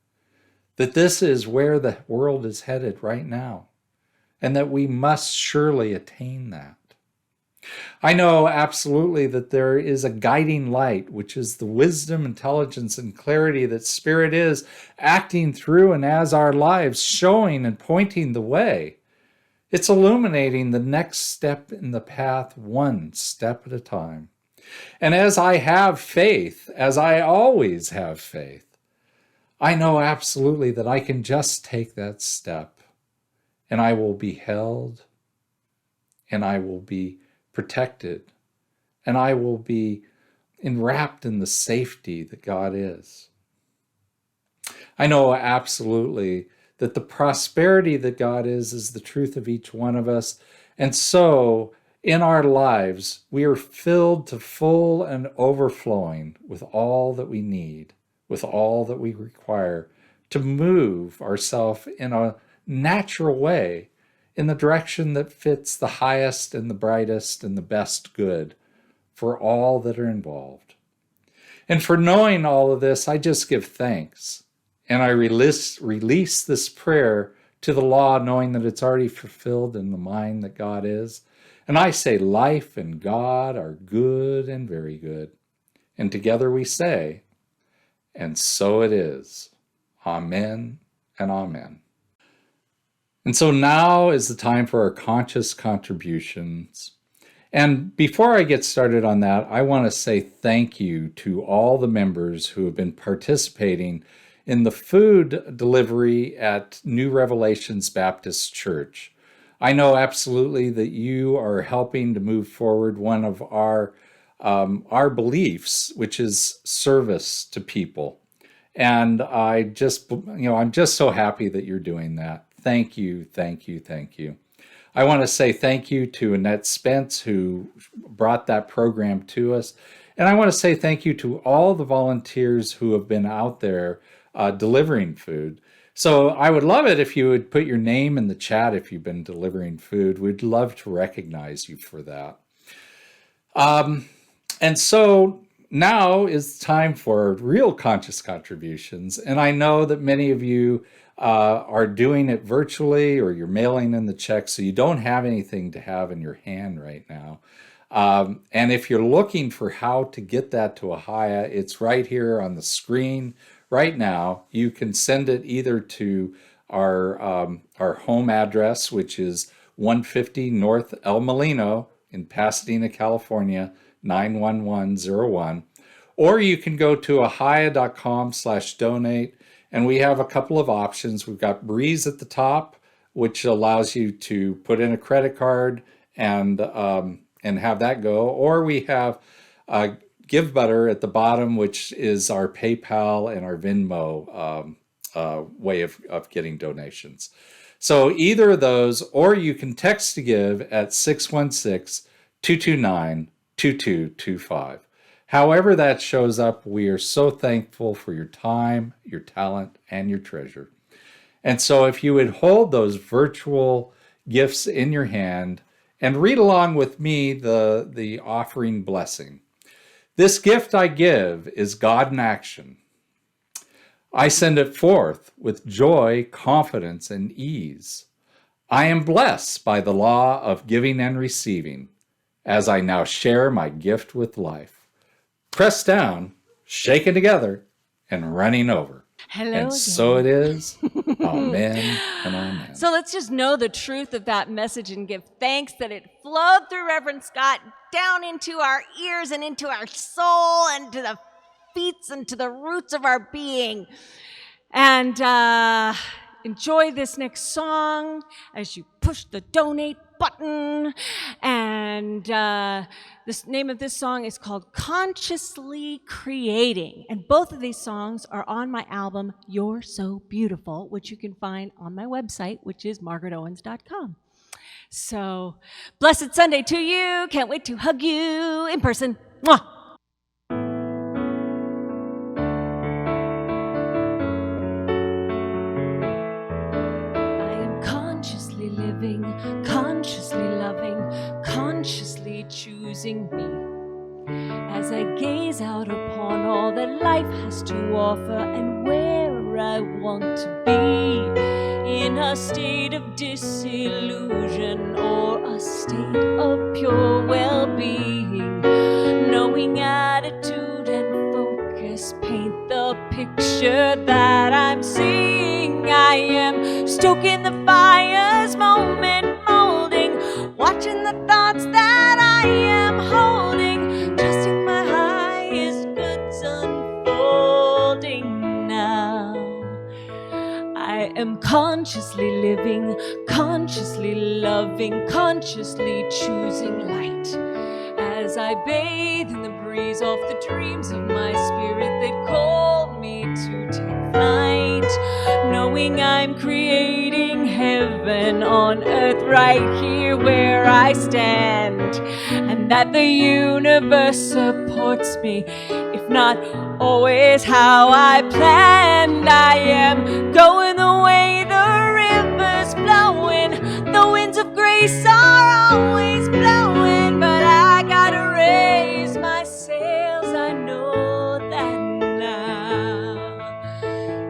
That this is where the world is headed right now, and that we must surely attain that. I know absolutely that there is a guiding light, which is the wisdom, intelligence, and clarity that Spirit is acting through and as our lives, showing and pointing the way. It's illuminating the next step in the path, one step at a time. And as I have faith, as I always have faith, I know absolutely that I can just take that step, and I will be held, and I will be protected, and I will be enwrapped in the safety that God is. I know absolutely that the prosperity that God is the truth of each one of us. And so in our lives, we are filled to full and overflowing with all that we need, with all that we require to move ourselves in a natural way in the direction that fits the highest and the brightest and the best good for all that are involved. And for knowing all of this, I just give thanks. And I release this prayer to the law, knowing that it's already fulfilled in the mind that God is. And I say life and God are good and very good. And together we say, and so it is. Amen and amen. And so now is the time for our conscious contributions. And before I get started on that, I want to say thank you to all the members who have been participating in the food delivery at New Revelations Baptist Church. I know absolutely that you are helping to move forward one of our beliefs, which is service to people. And I'm just so happy that you're doing that. Thank you, thank you, thank you. I want to say thank you to Annette Spence, who brought that program to us. And I want to say thank you to all the volunteers who have been out there delivering food. So I would love it if you would put your name in the chat if you've been delivering food. We'd love to recognize you for that. And so now is time for real conscious contributions. And I know that many of you are doing it virtually, or you're mailing in the check, so you don't have anything to have in your hand right now. And if you're looking for how to get that to Ahiah, it's right here on the screen right now. You can send it either to our home address, which is 150 North El Molino in Pasadena, California, 91101, or you can go to ahiah.com/donate, and we have a couple of options. We've got Breeze at the top, which allows you to put in a credit card and have that go, or we have Give Butter at the bottom, which is our PayPal and our Venmo way of getting donations. So either of those, or you can text to give at 616-229-2225. However that shows up, we are so thankful for your time, your talent, and your treasure. And so if you would hold those virtual gifts in your hand and read along with me the offering blessing. This gift I give is God in action. I send it forth with joy, confidence, and ease. I am blessed by the law of giving and receiving, as I now share my gift with life. Pressed down, shaken together, and running over. Hello and again. So it is. Amen and amen. So let's just know the truth of that message and give thanks that it flowed through Reverend Scott down into our ears and into our soul and to the feet and to the roots of our being. And enjoy this next song as you push the donate button. And the name of this song is called Consciously Creating. And both of these songs are on my album, You're So Beautiful, which you can find on my website, which is margaretowens.com. So, blessed Sunday to you. Can't wait to hug you in person. Mwah! Consciously living, consciously loving, consciously choosing me. As I gaze out upon all that life has to offer and where I want to be, in a state of disillusion or a state of pure well-being, knowing attitude and focus paint the picture that I'm seeing. I am stoking the fires, moment molding, watching the thoughts that I am holding, trusting my highest goods unfolding now. I am consciously living, consciously loving, consciously choosing light. As I bathe in the breeze off the dreams of my spirit that call me to take flight, knowing I'm creating heaven on earth right here where I stand, and that the universe supports me, if not always how I planned. I am going the way the river's flowing, the winds of grace are always blowing, but I gotta raise my sails, I know that now.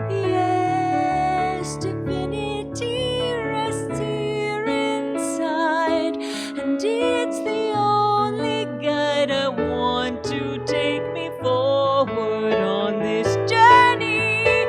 Yes, divinity rests here inside, and it's the only guide I want to take me forward on this journey.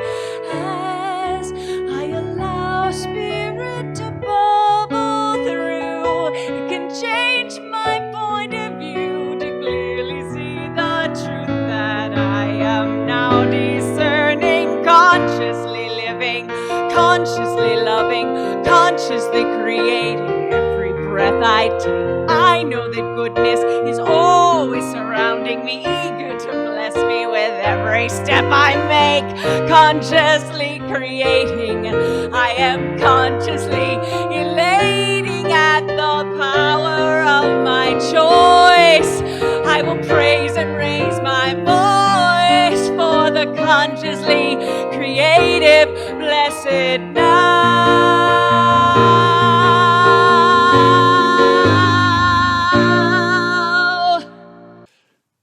As I allow spirit to bubble through, it can change my point of view to clearly see the truth that I am now discerning. Consciously living, consciously loving, consciously creating. Every breath I take, I know that goodness is always surrounding me, eager to bless me with every step I make. Consciously creating, I am consciously elating at the power of my choice. I will praise and raise my voice for the consciously creative blessed now.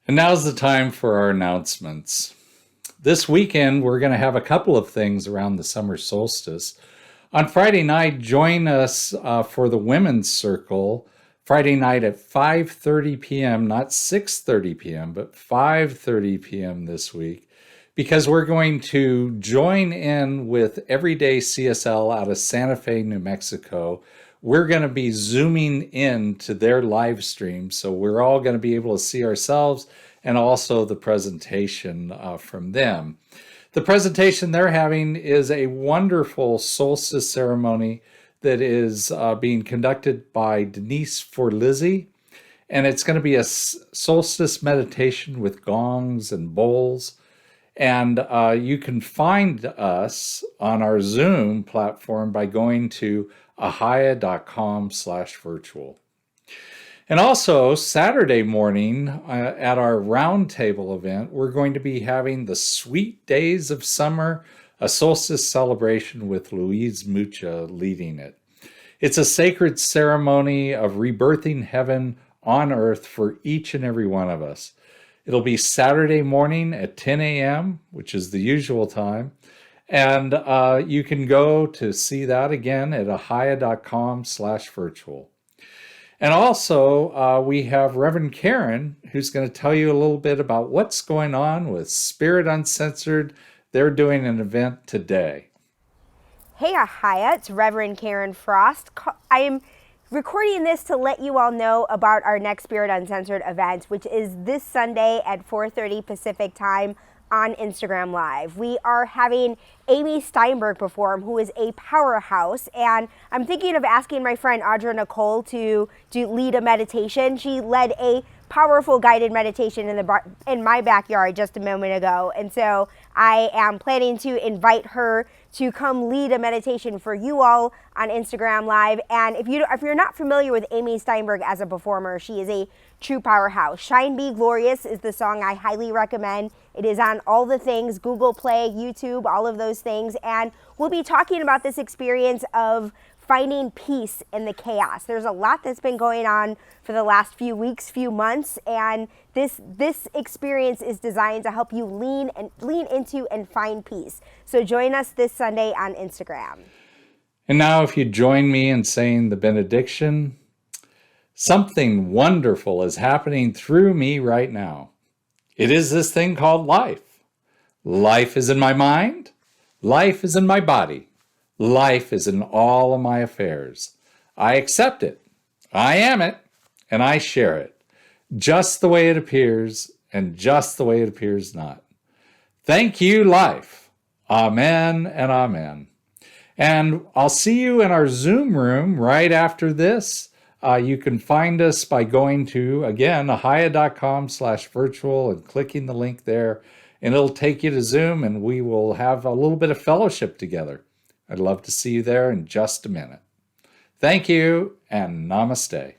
And now's the time for our announcements. This weekend, we're going to have a couple of things around the summer solstice. On Friday night, join us for the Women's Circle, Friday night at 5:30 p.m., not 6:30 p.m., but 5:30 p.m. this week, because we're going to join in with Everyday CSL out of Santa Fe, New Mexico. We're going to be zooming in to their live stream, so we're all going to be able to see ourselves and also the presentation from them. The presentation they're having is a wonderful solstice ceremony that is being conducted by Denise Forlizzi, and it's going to be a solstice meditation with gongs and bowls. And you can find us on our Zoom platform by going to ahiah.com/virtual. And also, Saturday morning at our roundtable event, we're going to be having the Sweet Days of Summer, a solstice celebration with Louise Mucha leading it. It's a sacred ceremony of rebirthing heaven on earth for each and every one of us. It'll be Saturday morning at 10 a.m., which is the usual time. And you can go to see that again at ahiah.com/virtual. And also, we have Reverend Karen, who's going to tell you a little bit about what's going on with Spirit Uncensored. They're doing an event today. Hey, Ahiah, it's Reverend Karen Frost. I am recording this to let you all know about our next Spirit Uncensored event, which is this Sunday at 4:30 Pacific time, on Instagram Live. We are having Amy Steinberg perform, who is a powerhouse, and I'm thinking of asking my friend Audra Nicole to lead a meditation. She led a powerful guided meditation in my backyard just a moment ago, and so I am planning to invite her to come lead a meditation for you all on Instagram Live. And if you're not familiar with Amy Steinberg as a performer, she is a true powerhouse. Shine Be Glorious is the song I highly recommend. It is on all the things, Google Play, YouTube, all of those things. And we'll be talking about this experience of finding peace in the chaos. There's a lot that's been going on for the last few weeks, few months, and this experience is designed to help you lean into and find peace. So join us this Sunday on Instagram. And now if you join me in saying the benediction, something wonderful is happening through me right now. It is this thing called life. Life is in my mind. Life is in my body. Life is in all of my affairs. I accept it. I am it. And I share it. Just the way it appears and just the way it appears not. Thank you, life. Amen and amen. And I'll see you in our Zoom room right after this. You can find us by going to, again, ahiah.com/virtual and clicking the link there. And it'll take you to Zoom, and we will have a little bit of fellowship together. I'd love to see you there in just a minute. Thank you, and namaste.